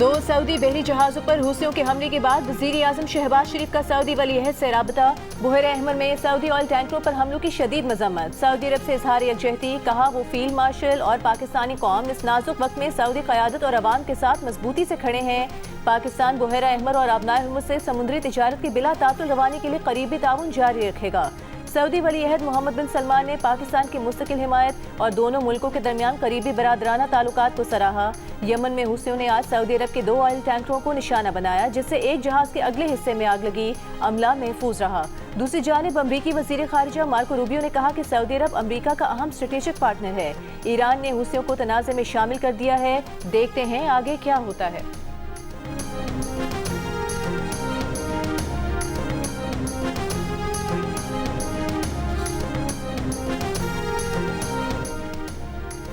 दो सऊदी बहरी जहाजों पर हुसियों के हमले के बाद वजीर आजम शहबाज शरीफ का सऊदी वलीअहद से राबता। बुहैरा अहमर में सऊदी ऑयल टैंकरों पर हमलों की शदीद मजम्मत। सऊदी अरब से इजहार यकजहती, कहा वो फील्ड मार्शल और पाकिस्तानी कौम इस नाजुक वक्त में सऊदी क़यादत और अवाम के साथ मजबूती से खड़े हैं। पाकिस्तान बुहैरा अहमर और आबनाए हुर्मुज़ से समुद्री तिजारत की बिला तातुल रवानी के लिए करीबी ताउन जारी रखेगा। सऊदी वलीअहद मोहम्मद बिन सलमान ने पाकिस्तान की मुस्तकिल हिमायत और दोनों मुल्कों के दरमियान करीबी बरादराना ताल्लुकात को सराहा। यमन में हुसियों ने आज सऊदी अरब के 2 ऑयल टैंकरों को निशाना बनाया, जिससे एक जहाज के अगले हिस्से में आग लगी। अमला महफूज रहा। दूसरी जानिब अमरीकी वजीर खारिजा मार्को रूबियो ने कहा कि सऊदी अरब अमरीका का अहम स्ट्रेटेजिक पार्टनर है। ईरान ने हुसियों को तनाज़े में शामिल कर दिया है। देखते हैं आगे क्या होता है।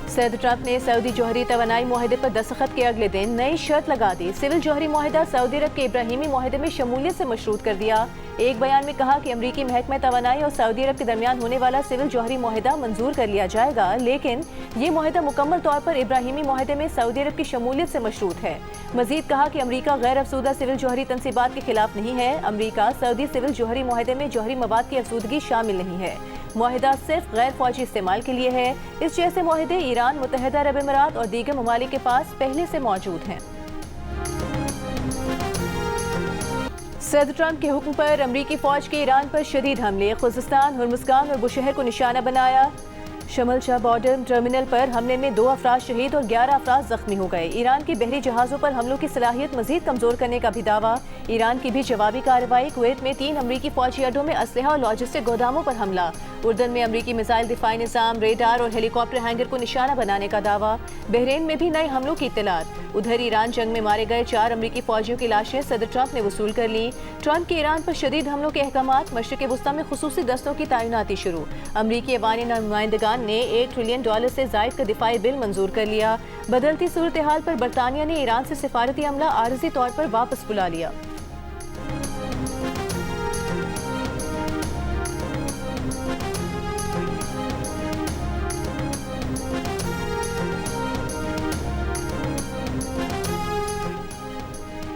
सदर ट्रंप ने सऊदी जौहरी तवानाई मुआहदे पर दस्तखत के अगले दिन नई शर्त लगा दी। सिविल जौहरी मुआहदा सऊदी अरब के इब्राहिमी मुआहदे में शमूलियत से मशरूत कर दिया। एक बयान में कहा कि अमरीकी महकमा तवानाई और सऊदी अरब के दरमियान होने वाला सिविल जौहरी मुआहदा मंजूर कर लिया जाएगा, लेकिन ये मुआहदा मुकम्मल तौर पर इब्राहिमी मुआहदे में सऊदी अरब की शमूलियत से मशरूत है। मजीद कहा कि अमरीका गैर अफसूदा सिविल जौहरी तनसीबात के खिलाफ नहीं है। अमरीका सऊदी सिविल जौहरी मुआहदे में जौहरी मवाद की अफसूदगी शामिल नहीं है। मुआहदा सिर्फ गैर फौजी इस्तेमाल के लिए है। इस जैसे मुआहदे ईरान, मुत्तहिदा अरब अमीरात और दीगर ममालिक के पास पहले से मौजूद हैं। सदर ट्रंप के हुक्म पर अमरीकी फौज के ईरान पर शदीद हमले। खुज़िस्तान, हुर्मुज़गान और बुशहर को निशाना बनाया। शमलशाह बॉर्डर टर्मिनल पर हमले में 2 अफराद शहीद और 11 अफराद जख्मी हो गए। ईरान की बहरी जहाज़ों पर हमलों की सलाहियत मजीद कमजोर करने का भी दावा। ईरान की भी जवाबी कार्रवाई। कुवैत में 3 अमरीकी फौजी अड्डों में असलहा और लॉजिस्टिक गोदामों पर हमला। उर्दन में अमरीकी मिसाइल दिफाई निज़ाम, रेडार और हेलीकॉप्टर हैंगर को निशाना बनाने का दावा। बहरीन में भी नए हमलों की इत्तलात। उधर ईरान जंग में मारे गए 4 अमरीकी फौजियों की लाशें सदर ट्रंप ने वसूल कर ली। ट्रंप के ईरान पर शदीद हमलों के अहकामात। मशरिक़ वुस्ता में खुसूसी दस्तों की तैनाती शुरू। अमरीकी अवानी नुमाइंदगान ने $1 ट्रिलियन से जायद का दिफाई बिल मंजूर कर लिया। बदलती सूरत हाल पर बरतानिया ने ईरान से सिफारती अमला आरजी तौर पर वापस बुला लिया।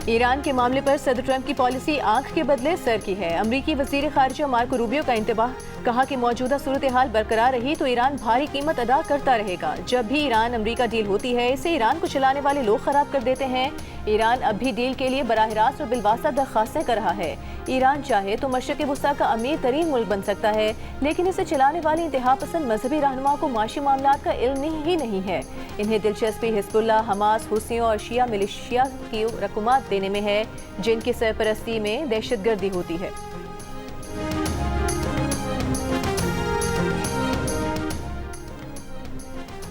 ईरान के मामले पर सदर ट्रंप की पॉलिसी आंख के बदले सर की है। अमरीकी वजीर खारिजा मार्को रूबियो का इंतबाह। कहा कि मौजूदा सूरत हाल बरकरार रही तो ईरान भारी कीमत अदा करता रहेगा। जब भी ईरान अमरीका डील होती है, इसे ईरान को चलाने वाले लोग खराब कर देते हैं। ईरान अब भी डील के लिए बराह रास्त और बिलवास्ता दरखास्तें कर रहा है। ईरान चाहे तो मशरिक़ वुस्ता का अमीर तरीन मुल्क बन सकता है, लेकिन इसे चलाने वाले इंतहा पसंद मजहबी रहनुमा को माशी मामलात का इल्म ही नहीं है। इन्हें दिलचस्पी हिज़्बुल्लाह, हमास, हुसियों और शिया मिलिशिया की रकूमात देने में है, जिनकी सरपरस्ती में दहशतगर्दी होती है।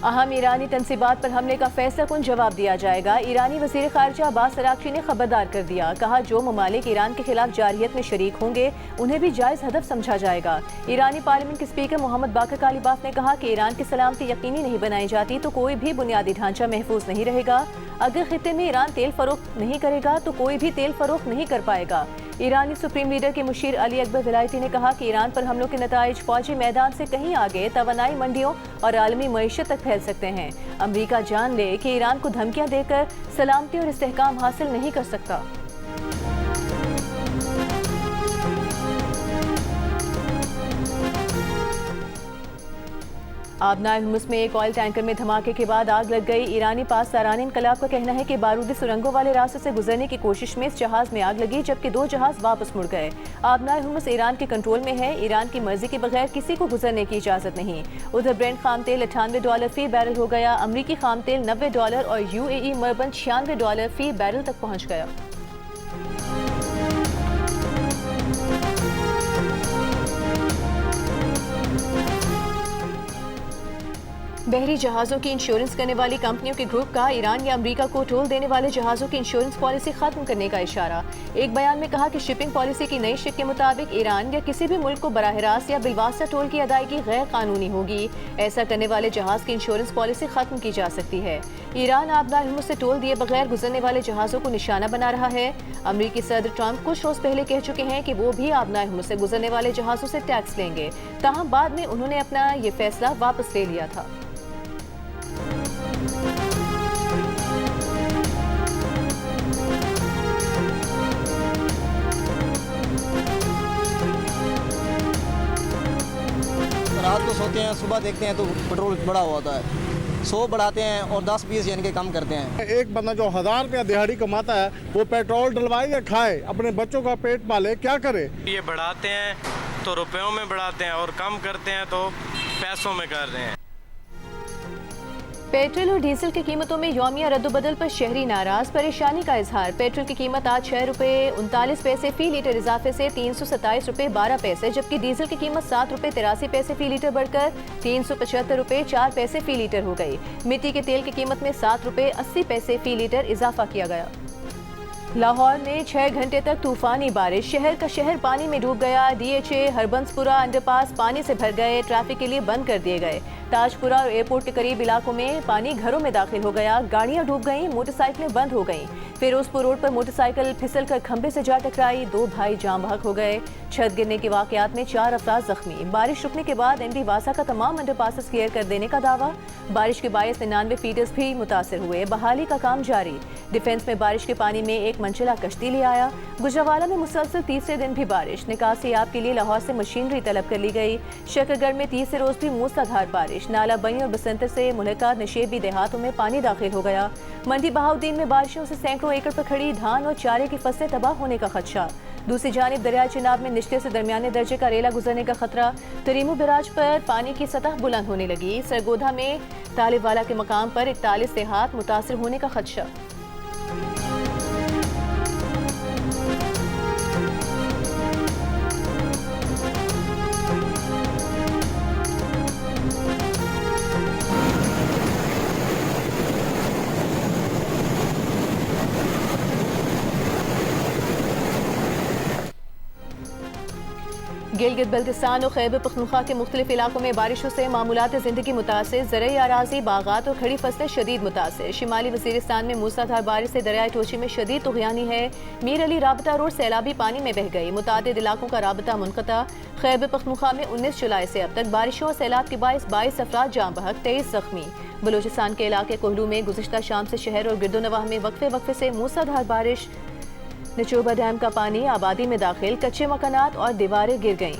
अहम ईरानी तनसीबात पर हमले का फैसला कुन जवाब दिया जाएगा। ईरानी वज़ीर ख़ारिजा अब्बास अराग़ची ने खबरदार कर दिया। कहा जो ममालिक ईरान के खिलाफ जारियत में शरीक होंगे उन्हें भी जायज़ हदफ समझा जाएगा। ईरानी पार्लियामेंट के स्पीकर मोहम्मद बाकर कालीबाफ ने कहा कि ईरान की सलामती यकीनी नहीं बनाई जाती तो कोई भी बुनियादी ढांचा महफूज नहीं रहेगा। अगर खित्ते में ईरान तेल फरोख्त नहीं करेगा तो कोई भी तेल फरोख्त नहीं कर पाएगा। ईरानी सुप्रीम लीडर के मुशीर अली अकबर विलायती ने कहा कि ईरान पर हमलों के नताइज फौजी मैदान से कहीं आगे तवानाई मंडियों और आलमी मईशत तक फैल सकते हैं। अमरीका जान ले कि ईरान को धमकियां देकर सलामती और इस्तेहकाम हासिल नहीं कर सकता। आबनाए हुर्मुज़ में एक ऑयल टैंकर में धमाके के बाद आग लग गई। ईरानी पास सारान इनकलाब का कहना है कि बारूदी सुरंगों वाले रास्ते से गुजरने की कोशिश में इस जहाज में आग लगी, जबकि 2 जहाज वापस मुड़ गए। आबनाए हुर्मुज़ ईरान के कंट्रोल में है। ईरान की मर्जी के बगैर किसी को गुजरने की इजाजत नहीं। उधर ब्रेंट खाम तेल $98 फी बैरल हो गया। अमरीकी खाम तेल $90 और UAE मरबन $96 फी बैरल तक पहुँच गया। बहरी जहाज़ों की इंश्योरेंस करने वाली कंपनियों के ग्रुप का ईरान या अमरीका को टोल देने वाले जहाज़ों की इंश्योरेंस पॉलिसी खत्म करने का इशारा। एक बयान में कहा कि शिपिंग पॉलिसी की नई शिक के मुताबिक ईरान या किसी भी मुल्क को बराह रास्त या बिलवास्ता टोल की अदायगी गैर कानूनी होगी। ऐसा करने वाले जहाज़ की इंश्योरेंस पॉलिसी खत्म की जा सकती है। ईरान आबनाए हुर्मुज़ से टोल दिए बगैर गुजरने वाले जहाज़ों को निशाना बना रहा है। अमरीकी सदर ट्रंप कुछ रोज पहले कह चुके हैं कि वो भी आबनाए हुर्मुज़ से गुजरने वाले जहाज़ों से टैक्स लेंगे, ताहम बाद में उन्होंने अपना ये फैसला वापस ले लिया था। सोते हैं सुबह देखते हैं तो पेट्रोल बढ़ा हुआ होता है, 100 बढ़ाते हैं और 10-20 यानी कि कम करते हैं। एक बंदा जो 1000 रुपया दिहाड़ी कमाता है वो पेट्रोल डलवाए या खाए, अपने बच्चों का पेट पाले, क्या करे? ये बढ़ाते हैं तो रुपयों में बढ़ाते हैं और कम करते हैं तो पैसों में कर रहे हैं। पेट्रोल और डीजल की कीमतों में यौमिया रद्दबदल पर शहरी नाराज, परेशानी का इजहार। पेट्रोल की कीमत आज 6 रुपये 39 पैसे फी लीटर इजाफे से 327 रुपये 12 पैसे, जबकि डीजल की कीमत 7 रुपये 83 पैसे फी लीटर बढ़कर 375 रुपये 4 पैसे फी लीटर हो गई। मिट्टी के तेल की कीमत में 7 रुपये 80 पैसे फी लीटर इजाफा किया गया। लाहौर में 6 घंटे तक तूफानी बारिश, शहर का शहर पानी में डूब गया। डीएचए हरबंसपुरा अंडरपास पानी से भर गए, ट्रैफिक के लिए बंद कर दिए गए। ताजपुरा और एयरपोर्ट के करीब इलाकों में पानी घरों में दाखिल हो गया, गाड़ियां डूब गईं, मोटरसाइकिलें बंद हो गईं। फिरोजपुर रोड पर मोटरसाइकिल फिसलकर खंबे से जा टकराई, 2 भाई जाम बहक हो गए। छत गिरने के वाकयात में 4 अफराद जख्मी। बारिश रुकने के बाद एनडी वासा का तमाम अंडरपासेस क्लियर कर देने का दावा। बारिश के बायस 99 फीडर्स भी मुतासर हुए, बहाली का काम जारी। डिफेंस में बारिश के पानी में एक मंजिला कश्ती ले आया। गुजरावाला में मुसलसल तीसरे दिन भी बारिश, निकासी याब के लिए लाहौर से मशीनरी तलब कर ली गई। शकरगढ़ में तीसरे रोज भी मूसलाधार बारिश, नाला बई और बसंतर से मुल्का नशेबी देहातों में पानी दाखिल हो गया। मंडी बहाउद्दीन में बारिशों से सैकड़ों एकड़ पर खड़ी धान और चारे की फसलें तबाह होने का खदशा। दूसरी जानिब दरिया चिनाब में निचले से दरमियाने दर्जे का रेला गुजरने का खतरा। तरीमू बैराज पर पानी की सतह बुलंद होने लगी। सरगोधा में तालिबवाला के मकाम पर 41 देहात मुतासर होने का खदशा। गिलगित बल्तिस्तान और खैबर पख्तूनख्वा के मुख्तलिफ इलाकों में बारिशों से मामूलात ज़िंदगी मुतासिर, ज़रई अराज़ी, बागात और खड़ी फसलें शदीद मुतासिर। शिमाली वज़ीरिस्तान में मूसलाधार बारिश से दरियाए टोची में शदीद तुग़यानी है। मीर अली राबता रोड सैलाबी पानी में बह गई, मुतादिद इलाकों का राबता मुनक़ता। खैबर पख्तूनख्वा में 19 जुलाई से अब तक बारिशों और सैलाब के बायस 22 अफराद जाम बहक, 23 जख्मी। बलूचिस्तान के इलाके कोहलू में गुज़िश्ता शाम से शहर और गिरदोनवाह में वक्फे वक्फे से मूसलाधार बारिश। निचोबा डैम का पानी आबादी में दाखिल, कच्चे मकानात और दीवारें गिर गईं।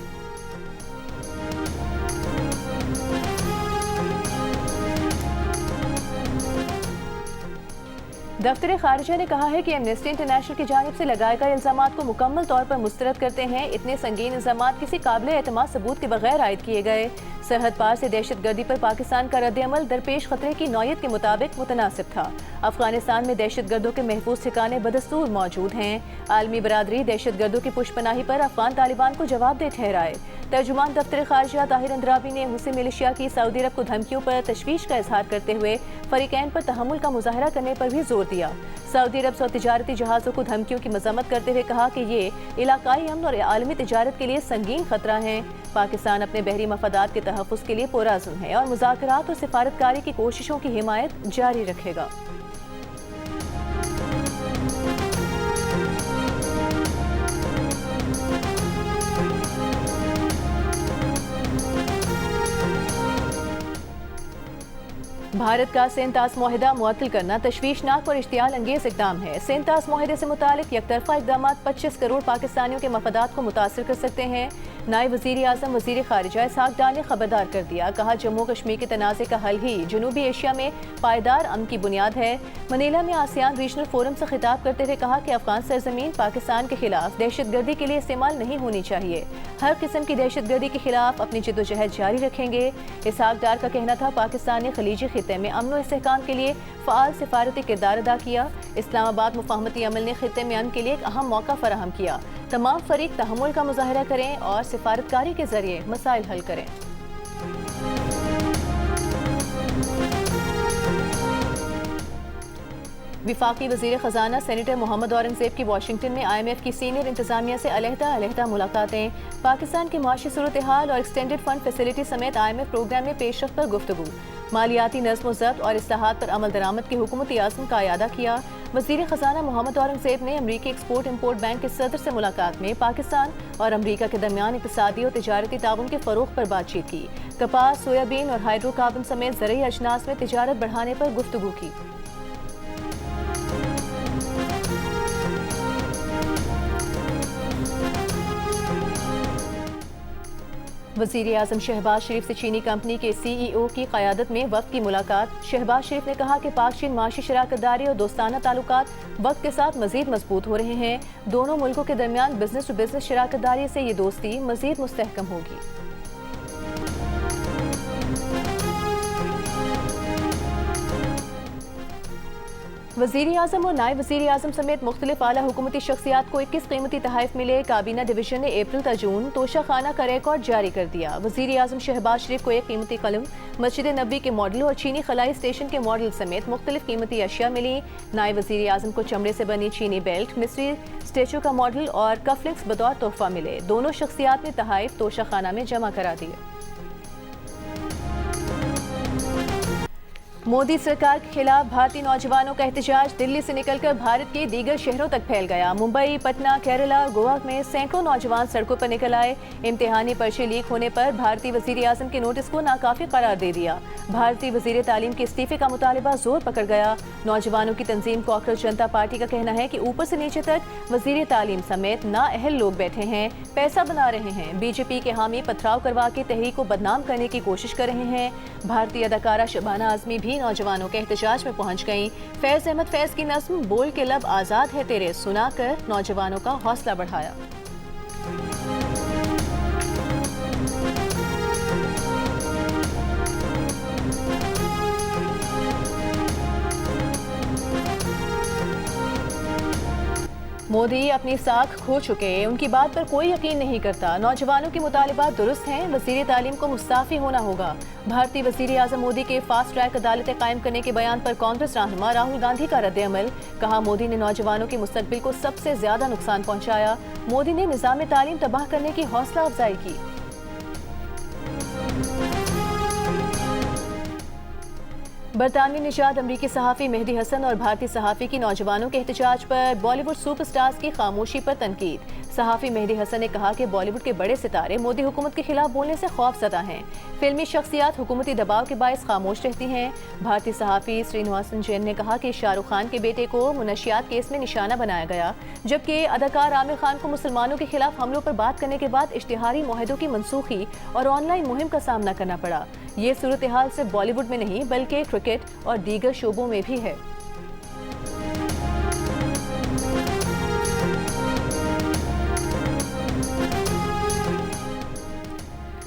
दफ्तर खारिजा ने कहा है कि एमनेस्टी इंटरनेशनल की जानिब से लगाए गए इल्जामात को मुकम्मल तौर पर मुस्तरद करते हैं। इतने संगीन इल्जामात किसी काबिल एतमाद सबूत के बगैर आयद किए गए। सरहद पार से दहशतगर्दी पर पाकिस्तान का रद्द-ए-अमल दरपेश खतरे की नौयत के मुताबिक मुतनासिब था। अफगानिस्तान में दहशतगर्दों के महफूज ठिकाने बदस्तूर मौजूद हैं। आलमी बरादरी दहशतगर्दों की पुशपनाही पर अफगान तालिबान को जवाबदेह ठहराए। तर्जुमान दफ्तर खारिजा ताहिर अंद्राबी ने हुसी मिलिशिया की सऊदी अरब को धमकियों पर तशवीश का इजहार करते हुए फरीकैन पर तहम्मुल का मुजाहरा करने पर भी जोर दिया। सऊदी अरब से तिजारती जहाज़ों को धमकियों की मजम्मत करते हुए कहा कि ये इलाकाई अमन और आलमी तिजारत के लिए संगीन खतरा है। पाकिस्तान अपने बहरी मफादात के तहफ़्फ़ुज़ के लिए पुरअज़्म है और मुज़ाकरात और सिफारतकारी की कोशिशों की हिमायत जारी रखेगा। भारत का सेंतास मुआहिदा मुअत्तल करना तशवीशनाक और इश्तियाल अंगेज इकदाम है। सेंतास मुआहिदे से मुतालिक यकतरफा इकदाम 25 करोड़ पाकिस्तानियों के मफादात को मुतासर कर सकते हैं। नायब वज़ीर आज़म वज़ीर खारिजा इसहाक डार ने खबरदार कर दिया, कहा जम्मू कश्मीर के तनाज़े का हल ही जनूबी एशिया में पायदार अमन की बुनियाद है। मनीला में आसियान रीजनल फोरम से खिताब करते हुए कहा कि अफगान सरजमीन पाकिस्तान के खिलाफ दहशतगर्दी के लिए इस्तेमाल नहीं होनी चाहिए। हर किस्म की दहशतगर्दी के खिलाफ अपनी जिद्दोजहद जारी रखेंगे। इसहाक डार का कहना था पाकिस्तान ने खलीजी खिते में अमन और इस्तेहकाम के लिए फ़ाल सिफारती किरदार अदा किया। इस्लामाबाद मुफाहमती अमल ने खिते में अमन के लिए एक अहम मौका फराहम किया। तमाम फरीक तहम्मुल का मुजाहरा करें और सिफारतकारी के जरिए मसाइल हल करें। विफाकी वज़ीर ख़जाना सेनेटर मोहम्मद औरंगज़ेब की वाशिंगटन में IMF की सीनियर इंतजामिया से अलहदा मुलाकातें। पाकिस्तान की माशी सूरत हाल और एक्सटेंडेड फंड फैसिलिटी समेत IMF प्रोग्राम में पेशरफ्त पर गुफ्तगू। मालियाती नज़्म ज़ब्त और इस्लाहात पर अमल दरामद की हुकूमती आज़म का अयादा किया। वज़ीर ख़जाना मोहम्मद औरंगज़ेब ने अमरीकी एक्सपोर्ट इम्पोर्ट बैंक के सदर से मुलाकात में पाकिस्तान और अमरीका के दरमियान इक़्तिसादी और तिजारती ताउन के फ़रोग़ पर बातचीत की। कपास, सोयाबीन और हाइड्रोकार्बन समेत ज़रई अजनास में तिजारत बढ़ाने पर गुफ्तगू की। वज़ीर आज़म शहबाज शरीफ से चीनी कंपनी के CEO की क़यादत में वफ़द की मुलाकात। शहबाज शरीफ ने कहा कि पाक चीन माशी शराकतदारी और दोस्ताना ताल्लुकात वक्त के साथ मज़ीद मजबूत हो रहे हैं। दोनों मुल्कों के दरमियान बिजनेस टू बिजनेस शराकतदारी से ये दोस्ती मज़ीद मुस्तहकम होगी। वज़ीर आज़म और नायब वज़ीर आज़म समेत मुख्तलिफ आला हुकूमती शख्सियात को 21 कीमती तोहफ़े मिले। काबीना डिवीजन ने अप्रैल ता जून तोशा खाना का रिकॉर्ड जारी कर दिया। वज़ीर आज़म शहबाज शरीफ को एक कीमती कलम, मस्जिद नबी के मॉडल और चीनी खलाई स्टेशन के मॉडल समेत मुख्तलिफ कीमती अशिया मिली। नायब वज़ीर आज़म को चमड़े से बनी चीनी बेल्ट, मिस्री स्टेचू का मॉडल और कफलिंग्स बतौर तोहफा मिले। दोनों शख्सियात ने तोहफ़े तोशा खाना में जमा करा दिए। मोदी सरकार के खिलाफ भारतीय नौजवानों का एहतजाज दिल्ली से निकलकर भारत के दीगर शहरों तक फैल गया। मुंबई, पटना, केरला और गोवा में सैकड़ों नौजवान सड़कों पर निकल आए। इम्तिहानी पर्चे लीक होने पर भारतीय वज़ीर आज़म के नोटिस को नाकाफी करार दे दिया। भारतीय वज़ीर तालीम के इस्तीफे का मुतालिबा जोर पकड़ गया। नौजवानों की तंजीम कॉकरोच जनता पार्टी का कहना है कि ऊपर से नीचे तक वज़ीर तालीम समेत नाअहल लोग बैठे हैं, पैसा बना रहे हैं। बीजेपी के हामी पथराव करवा के तहरीक को बदनाम करने की कोशिश कर रहे हैं। भारतीय अदाकारा शबाना आज़मी भी नौजवानों के एहतजाज में पहुंच गईं। फैज़ अहमद फैज़ की नज़्म बोल के लब आज़ाद है तेरे सुनाकर नौजवानों का हौसला बढ़ाया। मोदी अपनी साख खो चुके, उनकी बात पर कोई यकीन नहीं करता। नौजवानों के मुतालिबात दुरुस्त हैं, वज़ीर तालीम को मुस्ताफ़ी होना होगा। भारतीय वज़ीर आज़म मोदी के फास्ट ट्रैक अदालतें कायम करने के बयान पर कांग्रेस रहनुमा राहुल गांधी का रद्द-ए-अमल। कहा, मोदी ने नौजवानों के मुस्तकबिल को सबसे ज्यादा नुकसान पहुंचाया। मोदी ने निज़ाम तालीम तबाह करने की हौसला अफजाई की। बरतानवी निशाद अमरीकी सहाफ़ी मेहदी हसन और भारतीय सहाफ़ी की नौजवानों के एहतजाज पर बॉलीवुड सुपरस्टार्स की खामोशी पर तनकीद। सहाफ़ी मेहदी हसन ने कहा कि बॉलीवुड के बड़े सितारे मोदी हुकूमत के खिलाफ बोलने से खौफज़दा हैं। फिल्मी शख्सियात हुकूमती दबाव के बायस खामोश रहती हैं। भारतीय सहाफ़ी श्रीनिवासन जैन ने कहा कि शाहरुख खान के बेटे को मुनशियात केस में निशाना बनाया गया, जबकि अदाकार आमिर खान को मुसलमानों के खिलाफ हमलों पर बात करने के बाद इश्तिहारी मुआहदों की मनसूखी और ऑनलाइन मुहिम का सामना करना पड़ा। ये सूरत हाल सिर्फ बॉलीवुड में नहीं बल्कि क्रिकेट और दीगर शोबों में भी है।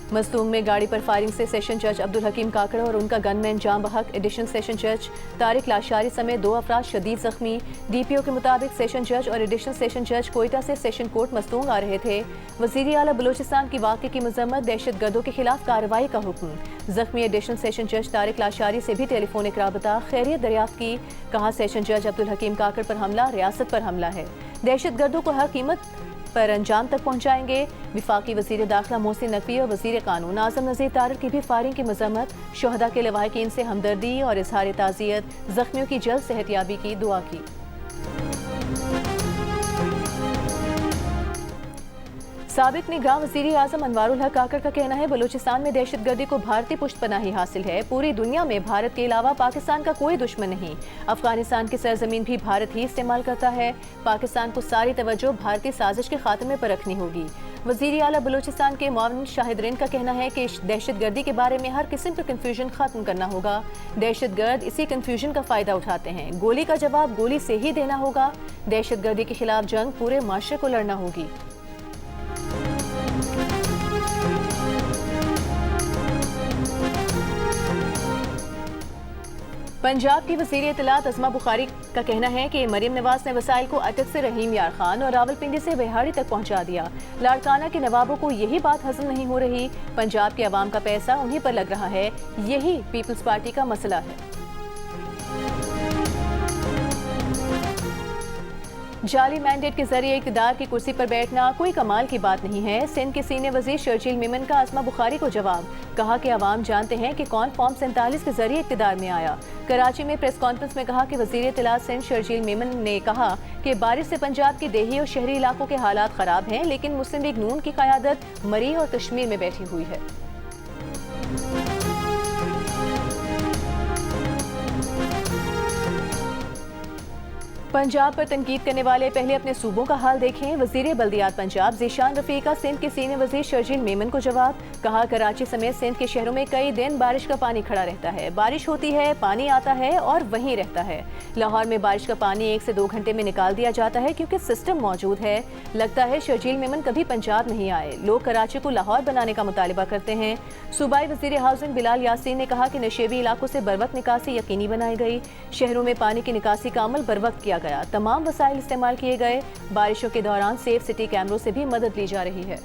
मस्तूम में गाड़ी पर फायरिंग से सेशन जज अब्दुल हकीम काकड़ और उनका गनमैन जाम बहक, एडिशनल सेशन जज तारिक लाशारी समेत 2 अफराद शदीद जख्मी। DPO के मुताबिक सेशन जज और एडिशनल सेशन जज कोयटा से सेशन कोर्ट मस्तूम आ रहे थे। वज़ीर आला बलूचिस्तान की वाक़े की मजम्मत, दहशतगर्दों के खिलाफ कार्रवाई का हुक्म। जख्मी एडिशनल सेशन जज तारिक लाशारी से भी टेलीफोनिक राबता, खैरियत दरियाफ्त की। कहा, सेशन जज अब्दुल हकीम काकड़ पर हमला रियासत पर हमला है, दहशतगर्दों को हर कीमत पर अंजाम तक पहुंचाएंगे। विफाकी वज़ीर दाखिला मोहसिन नकवी और वज़ीर कानून आज़म नज़ीर तारिक की भी फायरिंग की मजम्मत, शहदा के लवाहिकीन से हमदर्दी और इजहार ताज़ियत, जख्मियों की जल्द सेहतियाबी की दुआ की। साबिक निगरान वज़ीर आज़म अनवारुल हक काकड़ का कहना है, बलूचिस्तान में दहशतगर्दी को भारतीय पुष्टपनाही हासिल है। पूरी दुनिया में भारत के अलावा पाकिस्तान का कोई दुश्मन नहीं। अफगानिस्तान की सरजमीन भी भारत ही इस्तेमाल करता है। पाकिस्तान को सारी तवज्जो भारतीय साजिश के खात्मे पर रखनी होगी। वज़ीर आला बलूचिस्तान के मुआविन शाहिद का कहना है कि दहशतगर्दी के बारे में हर किस्म का कन्फ्यूजन खत्म करना होगा। दहशतगर्द इसी कन्फ्यूजन का फ़ायदा उठाते हैं। गोली का जवाब गोली से ही देना होगा। दहशतगर्दी के खिलाफ जंग पूरे माशरे को लड़ना होगी। पंजाब की वज़ीर इत्तलात अज़मा बुखारी का कहना है कि मरीम नवाज ने वसाइल को अटक से रहीम यार खान और रावलपिंडी से बिहाड़ी तक पहुंचा दिया। लाड़काना के नवाबों को यही बात हज़म नहीं हो रही। पंजाब के अवाम का पैसा उन्हीं पर लग रहा है, यही पीपल्स पार्टी का मसला है। जाली मैंडेट के जरिए इक़्तिदार की कुर्सी पर बैठना कोई कमाल की बात नहीं है। सिंध के सीनियर वज़ीर शर्जील मेमन का अज़मा बुखारी को जवाब। कहा कि अवाम जानते हैं कि कौन फॉर्म 47 के जरिए इक़्तिदार में आया। कराची में प्रेस कॉन्फ्रेंस में कहा कि वज़ीर इत्तलात सिंध शर्जील मेमन ने कहा कि बारिश से पंजाब के देही और शहरी इलाकों के हालात ख़राब हैं, लेकिन मुस्लिम लीग नून की क़यादत मरी और कश्मीर में बैठी हुई है। पंजाब पर तनकीद करने वाले पहले अपने सूबों का हाल देखें। वजीर बल्दियात पंजाब ज़ीशान रफ़ी का सिंध के सीनियर वजीर शर्जील मेमन को जवाब। कहा, कराची समेत सिंध के शहरों में कई दिन बारिश का पानी खड़ा रहता है। बारिश होती है, पानी आता है और वहीं रहता है। लाहौर में बारिश का पानी 1 से 2 घंटे में निकाल दिया जाता है क्योंकि सिस्टम मौजूद है। लगता है शर्जील मेमन कभी पंजाब नहीं आए। लोग कराची को लाहौर बनाने का मुतालिबा करते हैं। सूबाई वजीर हाउसिंग बिलाल यासीन ने कहा कि नशेबी इलाकों से बर वक्त निकासी यकीनी बनाई गई। शहरों में पानी की निकासी का अमल बर वक्त किया गया। तमाम वसाइल इस्तेमाल किए गए। बारिशों के दौरान सेफ सिटी कैमरों से भी मदद ली जा रही है।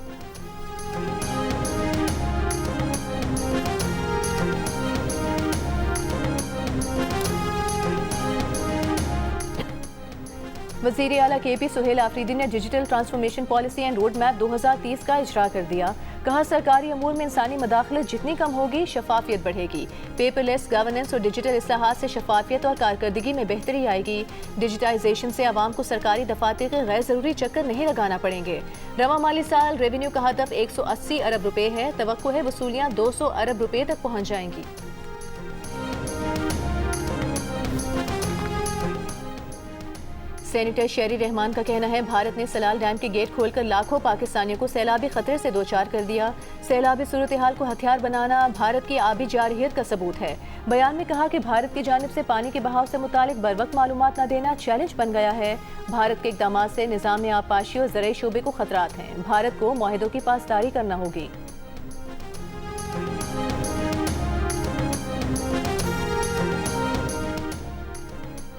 वज़ीर आला KP सुहेल आफरीदी ने digital transformation policy and road map 2030 का इजरा कर दिया। कहा, सरकारी अमूर में इंसानी मदाखलत जितनी कम होगी, शफाफियत बढ़ेगी। पेपरलेस गवर्नेंस और डिजिटल इस्लाहात से शफाफियत और कारकर्दगी में बेहतरी आएगी। डिजिटाइजेशन से आवाम को सरकारी दफातर के गैर ज़रूरी चक्कर नहीं लगाना पड़ेंगे। रवा माली साल रेवेन्यू का हदफ 180 अरब रुपए है। तवक्को है वसूलियाँ 200 अरब रुपए तक पहुँच जाएंगी। सेनेटर शेरी रहमान का कहना है, भारत ने सलाल डैम के गेट खोलकर लाखों पाकिस्तानियों को सैलाबी खतरे से दो चार कर दिया। सैलाबी सूरत हाल को हथियार बनाना भारत की आबी जारहियत का सबूत है। बयान में कहा कि भारत की जानिब से पानी के बहाव से मुतालिक बर वक्त मालूमात न देना चैलेंज बन गया है। भारत के इक़दाम से निज़ाम आबपाशी और ज़रई शोबे को खतरात हैं। भारत को मुआहदों की पासदारी करना होगी।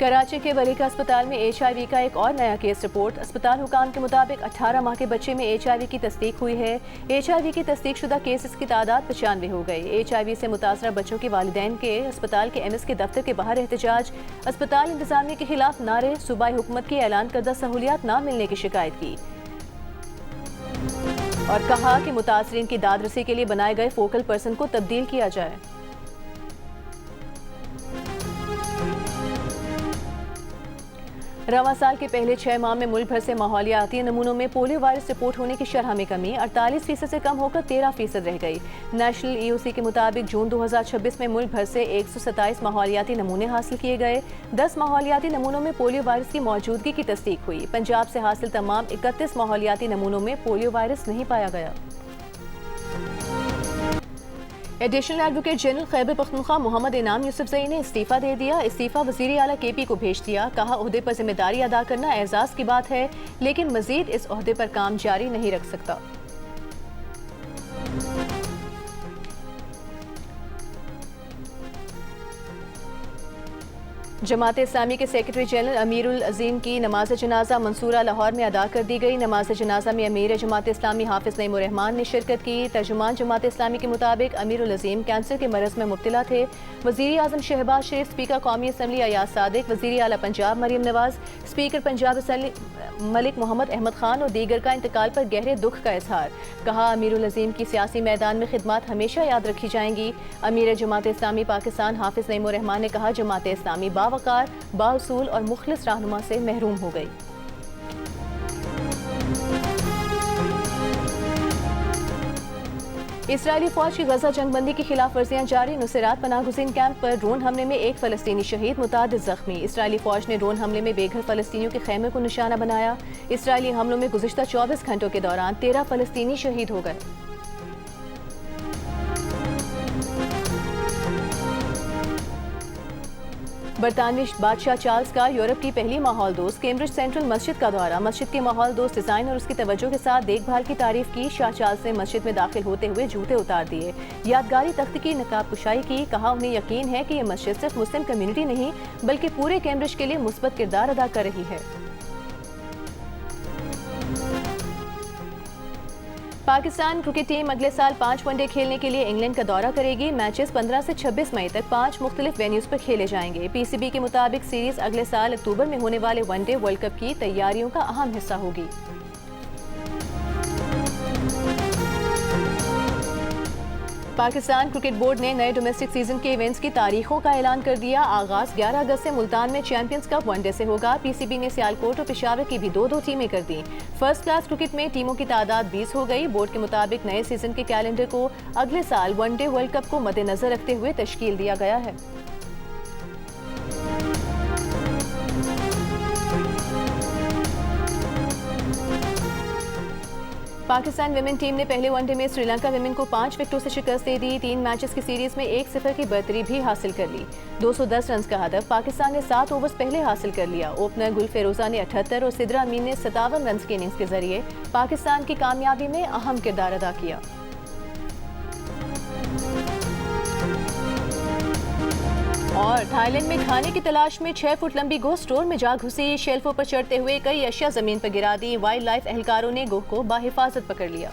कराची के वलीका अस्पताल में HIV का एक और नया केस रिपोर्ट। अस्पताल हुकाम के मुताबिक 18 माह के बच्चे में HIV की तस्दीक हुई है। HIV की तस्दीक शुदा केसेस की तादाद 95 हो गई। HIV से मुतासरा बच्चों के वालिदैन के अस्पताल के MS के दफ्तर के बाहर एहतजाज। अस्पताल इंतजामिया के खिलाफ नारे। सूबाई हुकूमत की ऐलान करदा सहूलियात न मिलने की शिकायत की और कहा कि मुतासरीन की दाद रसी के लिए बनाए गए फोकल पर्सन को तब्दील किया जाए। रवा साल के पहले 6 माह में मुल्क भर से माहौलियाती नमूनों में पोलियो वायरस रिपोर्ट होने की शरह में कमी 48% से कम होकर 13% रह गई। नेशनल EOC के मुताबिक जून 2026 में मुल्क भर से 127 माहौलियाती नमूने हासिल किए गए। 10 माहौलियाती नमूनों में पोलियो वायरस की मौजूदगी की तस्दीक हुई। पंजाब से हासिल तमाम 31 माहौलियाती नमूनों में पोलियो वायरस नहीं पाया गया। Additional advocate general Khyber Pakhtunkhwa Mohammad Inam Yousafzai ने इस्तीफ़ा दे दिया। इस्तीफ़ा वज़ीर आला KP को भेज दिया। कहा, ओहदे पर जिम्मेदारी अदा करना एजाज़ की बात है, लेकिन मज़ीद इस ओहदे पर काम जारी नहीं रख सकता। जमात इस्लामी के सेक्रेटरी जनरल अमीरुल अजीम की नमाज जनाजा मंसूरा लाहौर में अदा कर दी गई। नमाज जनाजा में अमीर जमात इस्लामी हाफिज नईमुर रहमान ने शिरकत की। तर्जुमान जमात इस्लामी के मुताबिक अमीरुल अजीम कैंसर के मरज में मुब्तला थे। वज़ीर आज़म शहबाज शरीफ, स्पीकर कौमी असम्बली अयाज सादिक, वज़ीर आला पंजाब मरीम नवाज, स्पीकर पंजाब असम्बली मलिक मोहम्मद अहमद खान और दीगर का इंतकाल पर गहरे दुख का इजहार। कहा, अमीरुल अजीम की सियासी मैदान में खिदमत हमेशा याद रखी जाएंगी। अमीर जमात इस्लामी पाकिस्तान हाफिज नईमुर रहमान ने कहा, जमात इस्लामी बावकार, बाउसूल और मुखलिस रहनुमा से महरूम हो गई। इसराइली फौज की गजा जंगबंदी की खिलाफ वर्जियां जारी। नुसैरात पनाहगुज़ीन कैंप पर ड्रोन हमले में एक फ़लस्तीनी शहीद, मुतादिद ज़ख्मी। इसराइली फौज ने ड्रोन हमले में बेघर फ़लस्तीनियों के खैमे को निशाना बनाया। इसराइली हमलों में गुज़िश्ता 24 घंटों के दौरान 13 फ़लस्तीनी शहीद हो गए। बरतानवी बादशाह चार्ल्स का यूरोप की पहली माहौल दोस्त कैम्ब्रिज सेंट्रल मस्जिद का दौरा। मस्जिद के माहौल दोस्त डिज़ाइन और उसकी तवज्जो के साथ देखभाल की तारीफ की। शाह चार्ल्स ने मस्जिद में दाखिल होते हुए जूते उतार दिए, यादगारी तख्त की नकाब कुशाई की। कहा, उन्हें यकीन है कि ये मस्जिद सिर्फ मुस्लिम कम्युनिटी नहीं बल्कि पूरे कैम्ब्रिज के लिए मुस्बत किरदार अदा कर रही है। पाकिस्तान क्रिकेट टीम अगले साल 5 वनडे खेलने के लिए इंग्लैंड का दौरा करेगी। मैचेस 15 से 26 मई तक 5 मुख्तलिफ वेन्यूज पर खेले जाएंगे। PCB के मुताबिक सीरीज अगले साल अक्टूबर में होने वाले वनडे वर्ल्ड कप की तैयारियों का अहम हिस्सा होगी। पाकिस्तान क्रिकेट बोर्ड ने नए डोमेस्टिक सीजन के इवेंट्स की तारीखों का ऐलान कर दिया। आगाज 11 अगस्त से मुल्तान में चैंपियंस कप वनडे से होगा। PCB ने सियालकोट और पेशावर की भी 2-2 टीमें कर दी। फर्स्ट क्लास क्रिकेट में टीमों की तादाद 20 हो गई। बोर्ड के मुताबिक नए सीजन के कैलेंडर को अगले साल वनडे वर्ल्ड कप को मद्देनजर रखते हुए तश्कील दिया गया है। पाकिस्तान विमेन टीम ने पहले वनडे में श्रीलंका विमेन को 5 विकेटों से शिकस्त दे दी। 3 मैचेस की सीरीज में 1-0 की बढ़तरी भी हासिल कर ली। 210 रन का हदफ पाकिस्तान ने 7 ओवर्स पहले हासिल कर लिया। ओपनर गुल फेरोजा ने 78 और सिद्रा अमीन ने 57 रन की इनिंग्स के जरिए पाकिस्तान की कामयाबी में अहम किरदार अदा किया। और थाईलैंड में खाने की तलाश में 6 फुट लंबी गोह स्टोर में जा घुसी। शेल्फों पर चढ़ते हुए कई अशिया जमीन पर गिरा दी। वाइल्ड लाइफ एहलकारों ने गोह को बाहिफाजत पकड़ लिया।